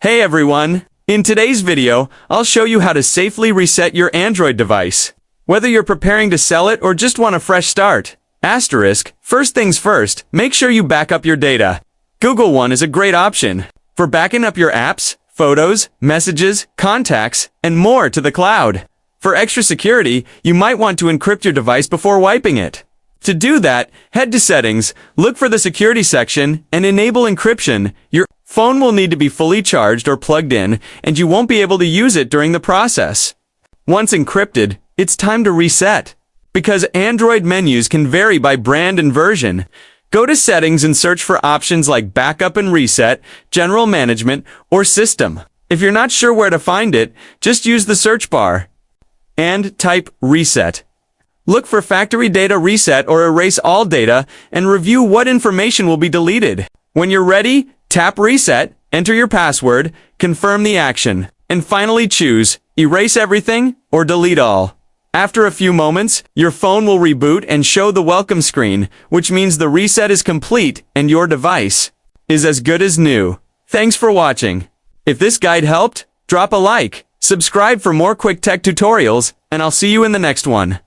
Hey everyone! In today's video, I'll show you how to safely reset your Android device. Whether you're preparing to sell it or just want a fresh start. First things first, make sure you back up your data. Google One is a great option for backing up your apps, photos, messages, contacts, and more to the cloud. For extra security, you might want to encrypt your device before wiping it. To do that, head to Settings, look for the Security section, and enable encryption. Your phone will need to be fully charged or plugged in, and you won't be able to use it during the process. Once encrypted, it's time to reset. Because Android menus can vary by brand and version, go to Settings and search for options like Backup and Reset, General Management, or System. If you're not sure where to find it, just use the search bar and type Reset. Look for Factory Data Reset or Erase All Data and review what information will be deleted. When you're ready, tap Reset, enter your password, confirm the action, and finally choose Erase Everything or Delete All. After a few moments, your phone will reboot and show the welcome screen, which means the reset is complete and your device is as good as new. Thanks for watching. If this guide helped, drop a like, subscribe for more quick tech tutorials, and I'll see you in the next one.